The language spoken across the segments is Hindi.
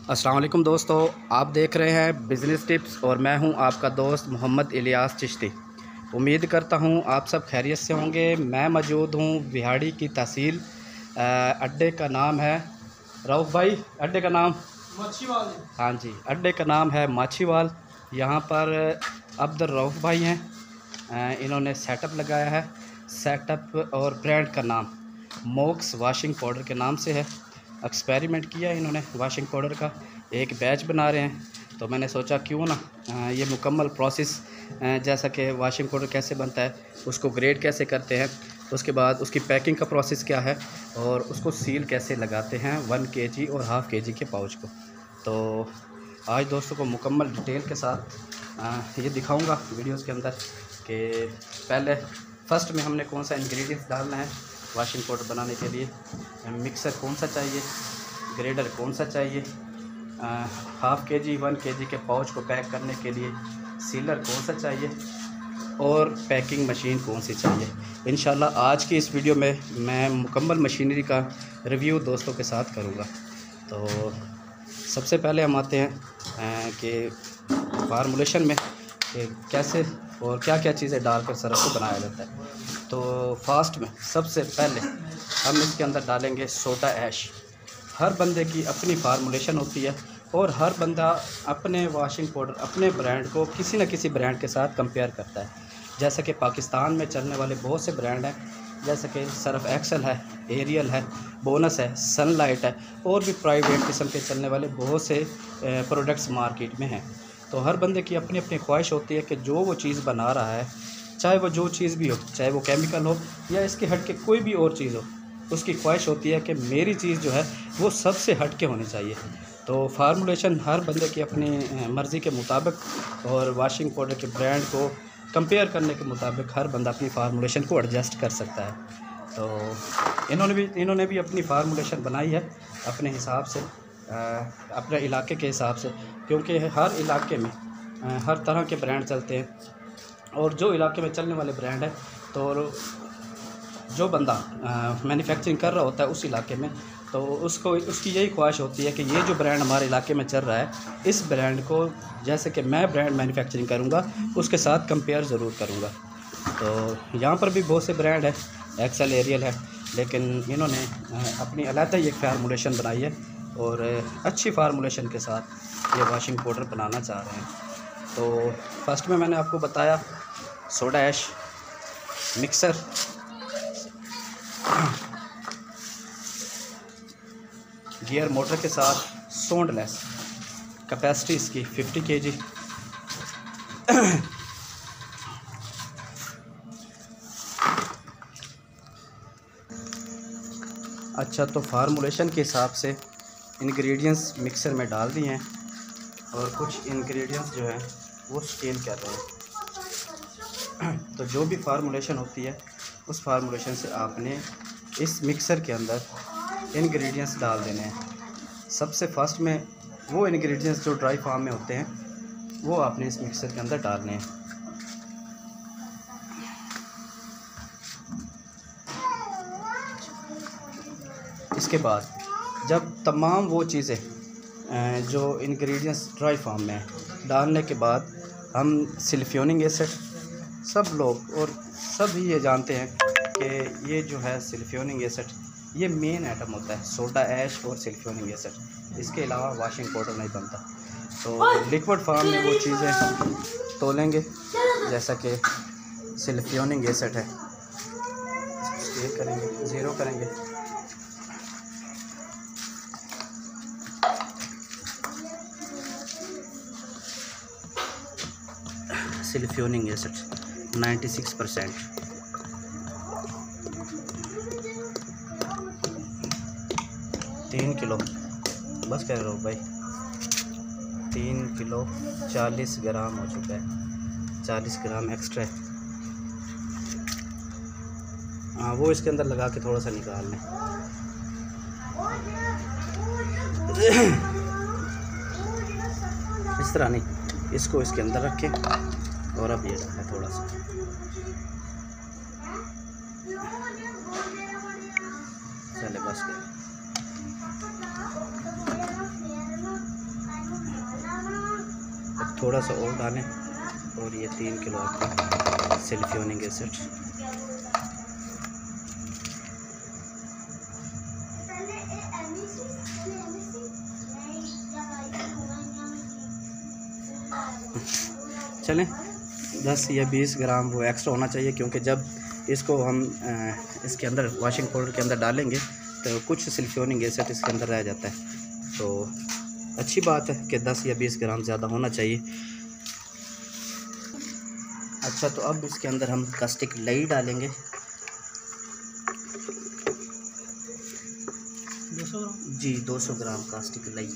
अस्सलाम वालेकुम दोस्तों, आप देख रहे हैं बिज़नेस टिप्स और मैं हूं आपका दोस्त मोहम्मद इलियास चिश्ती। उम्मीद करता हूं आप सब खैरियत से होंगे। मैं मौजूद हूं बिहाड़ी की तहसील। अड्डे का नाम है रऊफ़ भाई, अड्डे का नाम माछीवाल। हाँ जी, अड्डे का नाम है माछीवाल। यहाँ पर अब्दुल रऊफ़ भाई हैं। इन्होंने सेटअप लगाया है। सेटअप और ब्रांड का नाम मोक्स वॉशिंग पाउडर के नाम से है। एक्सपेरिमेंट किया है इन्होंने वॉशिंग पाउडर का, एक बैच बना रहे हैं। तो मैंने सोचा क्यों ना ये मुकम्मल प्रोसेस, जैसा कि वॉशिंग पाउडर कैसे बनता है, उसको ग्रेड कैसे करते हैं, उसके बाद उसकी पैकिंग का प्रोसेस क्या है और उसको सील कैसे लगाते हैं 1 kg और हाफ़ kg के पाउच को। तो आज दोस्तों को मुकम्मल डिटेल के साथ ये दिखाऊंगा वीडियोस के अंदर कि पहले फर्स्ट में हमने कौन सा इंग्रेडिएंट्स डालना है वॉशिंग पाउडर बनाने के लिए, मिक्सर कौन सा चाहिए, ग्रेडर कौन सा चाहिए, हाफ़ kg 1 kg के पाउच को पैक करने के लिए सीलर कौन सा चाहिए और पैकिंग मशीन कौन सी चाहिए। इंशाल्लाह आज की इस वीडियो में मैं मुकम्मल मशीनरी का रिव्यू दोस्तों के साथ करूँगा। तो सबसे पहले हम आते हैं कि फार्मूलेशन में कि कैसे और क्या क्या चीज़ें डालकर सरफ को बनाया जाता है। तो फास्ट में सबसे पहले हम इसके अंदर डालेंगे सोडा ऐश। हर बंदे की अपनी फार्मूलेशन होती है और हर बंदा अपने वॉशिंग पाउडर अपने ब्रांड को किसी न किसी ब्रांड के साथ कंपेयर करता है। जैसे कि पाकिस्तान में चलने वाले बहुत से ब्रांड हैं, जैसे कि सर्फ एक्सेल है, एरियल है, बोनस है, सनलाइट है और भी प्राइवेट किस्म के चलने वाले बहुत से प्रोडक्ट्स मार्केट में हैं। तो हर बंदे की अपनी अपनी ख्वाहिश होती है कि जो वो चीज़ बना रहा है, चाहे वो जो चीज़ भी हो, चाहे वो केमिकल हो या इसके हट के कोई भी और चीज़ हो, उसकी ख्वाहिश होती है कि मेरी चीज़ जो है वो सबसे हट के होनी चाहिए। तो फार्मूलेशन हर बंदे की अपनी मर्ज़ी के मुताबिक और वॉशिंग पाउडर के ब्रांड को कंपेयर करने के मुताबिक हर बंदा अपनी फार्मूलेशन को एडजस्ट कर सकता है। तो इन्होंने भी अपनी फार्मूलेशन बनाई है अपने हिसाब से, अपने इलाके के हिसाब से, क्योंकि हर इलाके में हर तरह के ब्रांड चलते हैं और जो इलाके में चलने वाले ब्रांड है तो जो बंदा मैन्युफैक्चरिंग कर रहा होता है उस इलाके में, तो उसकी यही ख्वाहिश होती है कि ये जो ब्रांड हमारे इलाके में चल रहा है, इस ब्रांड को जैसे कि मैं ब्रांड मैन्युफैक्चरिंग करूँगा उसके साथ कंपेयर ज़रूर करूँगा। तो यहाँ पर भी बहुत से ब्रांड है, एक्सेल, एरियल है, लेकिन इन्होंने अपनी अलग ही एक फार्मूलेशन बनाई है और अच्छी फार्मूलेशन के साथ ये वॉशिंग पाउडर बनाना चाह रहे हैं। तो फर्स्ट में मैंने आपको बताया soda ash, mixer, gear motor के साथ सोंडलेस, कैपेसिटी इसकी 50 kg। अच्छा, तो फार्मूलेशन के हिसाब से इंग्रेडिएंट्स मिक्सर में डाल दिए हैं और कुछ इंग्रेडिएंट्स जो हैं वो स्केल कर रहे हैं। तो जो भी फार्मूलेशन होती है उस फार्मूलेशन से आपने इस मिक्सर के अंदर इंग्रेडिएंट्स डाल देने हैं। सबसे फर्स्ट में वो इंग्रेडिएंट्स जो ड्राई फार्म में होते हैं वो आपने इस मिक्सर के अंदर डालने हैं। इसके बाद जब तमाम वो चीज़ें जो इंग्रेडिएंट्स ड्राई फार्म में हैं डालने के बाद हम सिलिकॉनिक एसिड, सब लोग और सभी ये जानते हैं कि ये जो है सिलिकॉनिक एसिड ये मेन आइटम होता है, सोडा ऐश और सिलिकॉनिक एसिड, इसके अलावा वॉशिंग पाउडर नहीं बनता। तो लिक्विड फार्म में वो चीज़ें तोलेंगे, जैसा कि सिलिकॉनिक एसिड है, स्केल करेंगे, ज़ीरो करेंगे, सिलिकॉनिक एसिड 96%, तीन किलो बस कह रहे हो भाई, 3 किलो 40 ग्राम हो चुका है, 40 ग्राम एक्स्ट्रा है। हाँ, वो इसके अंदर लगा के थोड़ा सा निकाल लें। इस तरह नहीं, इसको इसके अंदर रखें और अब ये डालें थोड़ा सा, चले बस थोड़ा सा और डालें और ये 3 किलो आपका सिल्फ्योनिक एसिड। चलें 10 या 20 ग्राम वो एक्स्ट्रा होना चाहिए, क्योंकि जब इसको हम इसके अंदर वॉशिंग पाउडर के अंदर डालेंगे तो कुछ सिल्फ्योनिक एसिड इसके अंदर रह जाता है। तो अच्छी बात है कि 10 या 20 ग्राम ज़्यादा होना चाहिए। अच्छा, तो अब इसके अंदर हम कास्टिक लई डालेंगे 200 ग्राम कास्टिक लई।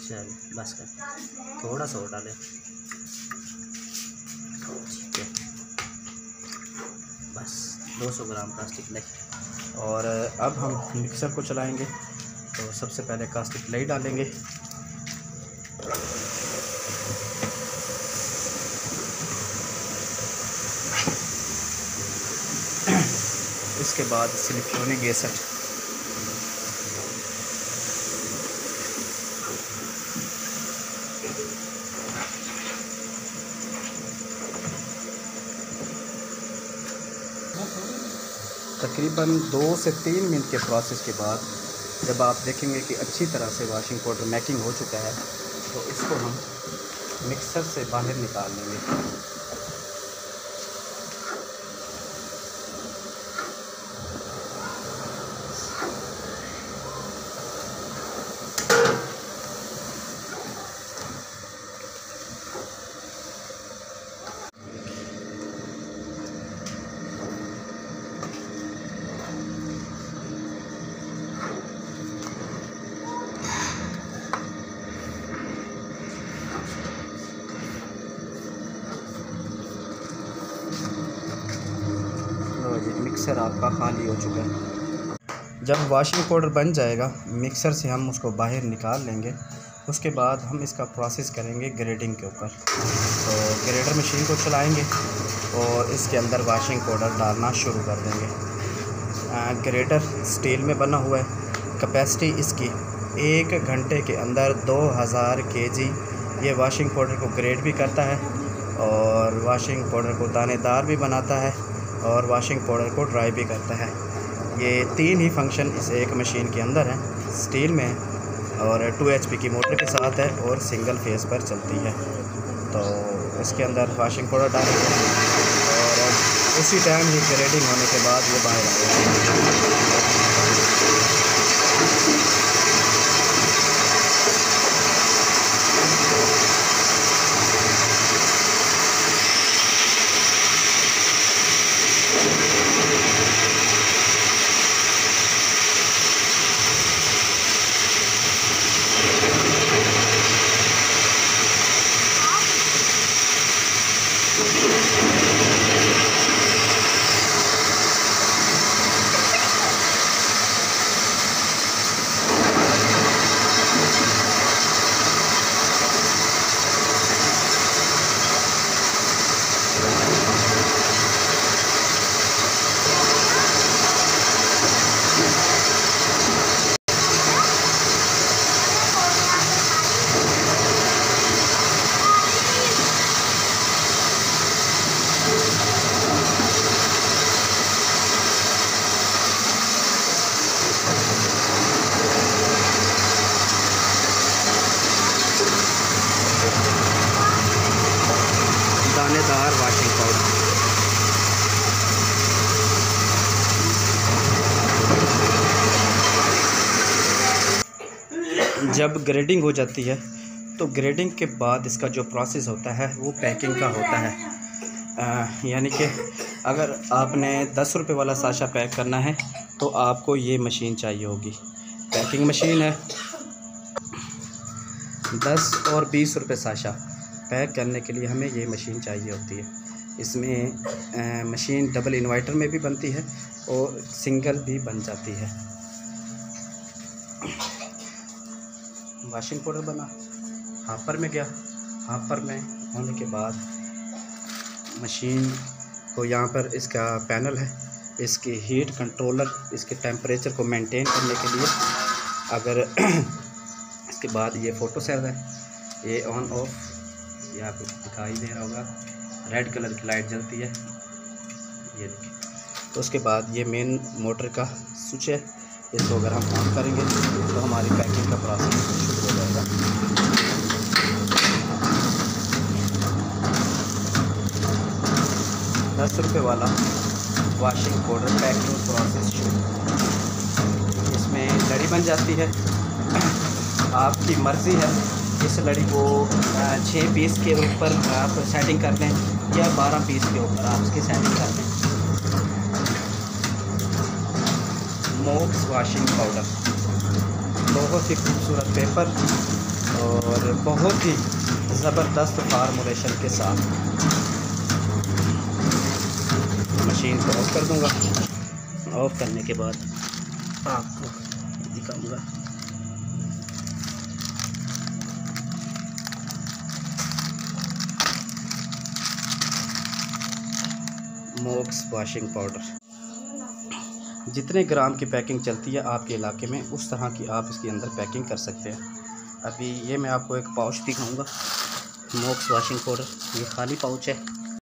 चल बस कर, थोड़ा सा और डालें, ठीक है, बस 200 ग्राम कास्टिक लई। और अब हम मिक्सर को चलाएंगे। तो सबसे पहले कास्टिक लई डालेंगे, इसके बाद सिल्फ्योनिक एसिड, तकरीबन 2 से 3 मिनट के प्रोसेस के बाद जब आप देखेंगे कि अच्छी तरह से वॉशिंग पाउडर मेकिंग हो चुका है, तो इसको हम मिक्सर से बाहर निकाल लेंगे। मिक्सर आपका खाली हो चुका है। जब वॉशिंग पाउडर बन जाएगा मिक्सर से हम उसको बाहर निकाल लेंगे। उसके बाद हम इसका प्रोसेस करेंगे ग्रेडिंग के ऊपर। तो ग्रेडर मशीन को चलाएंगे और इसके अंदर वॉशिंग पाउडर डालना शुरू कर देंगे। ग्रेडर स्टील में बना हुआ है। कैपेसिटी इसकी 1 घंटे के अंदर 2000 kg ये वॉशिंग पाउडर को ग्रेड भी करता है और वॉशिंग पाउडर को दानेदार भी बनाता है और वॉशिंग पाउडर को ड्राई भी करता है। ये 3 ही फंक्शन इस एक मशीन के अंदर हैं। स्टील में और 2 HP की मोटर के साथ है और सिंगल फेस पर चलती है। तो इसके अंदर वॉशिंग पाउडर डालेंगे और उसी टाइम ही ग्रेडिंग होने के बाद ये बाहर आएगा। दानेदार वॉशिंग पाउडर। जब ग्रेडिंग हो जाती है तो ग्रेडिंग के बाद इसका जो प्रोसेस होता है वो पैकिंग का होता है। यानी कि अगर आपने 10 रुपये वाला साशा पैक करना है तो आपको ये मशीन चाहिए होगी। पैकिंग मशीन है। 10 और 20 रुपये साशा पैक करने के लिए हमें ये मशीन चाहिए होती है। इसमें मशीन डबल इन्वर्टर में भी बनती है और सिंगल भी बन जाती है। वॉशिंग पाउडर बना, हापर में गया, हापर में होने के बाद मशीन को यहाँ पर इसका पैनल है, इसकी हीट कंट्रोलर, इसके टेम्परेचर को मेंटेन करने के लिए। अगर इसके बाद ये फ़ोटो सेल है, ये ऑन ऑफ, ये आपको दिखाई दे रहा होगा, रेड कलर की लाइट जलती है, ये देखिए। तो उसके बाद ये मेन मोटर का स्विच है, इसको अगर हम ऑन करेंगे तो हमारी पैकिंग का प्रोसेस शुरू हो जाएगा। ₹10 वाला वॉशिंग पाउडर पैकिंग प्रोसेस शुरू। इसमें लड़ी बन जाती है, आपकी मर्ज़ी है इस लड़ी को 6 पीस के ऊपर आप सेटिंग कर दें या 12 पीस के ऊपर आप इसकी सेटिंग कर दें। मोक्स वॉशिंग पाउडर, बहुत ही खूबसूरत पेपर और बहुत ही ज़बरदस्त फार्मूलेशन के साथ। मशीन को ऑफ कर दूंगा। ऑफ करने के बाद आपको दिखाऊंगा। मोक्स वॉशिंग पाउडर, जितने ग्राम की पैकिंग चलती है आपके इलाके में उस तरह की आप इसके अंदर पैकिंग कर सकते हैं। अभी ये मैं आपको एक पाउच दिखाऊंगा। मोक्स वॉशिंग पाउडर, ये खाली पाउच है।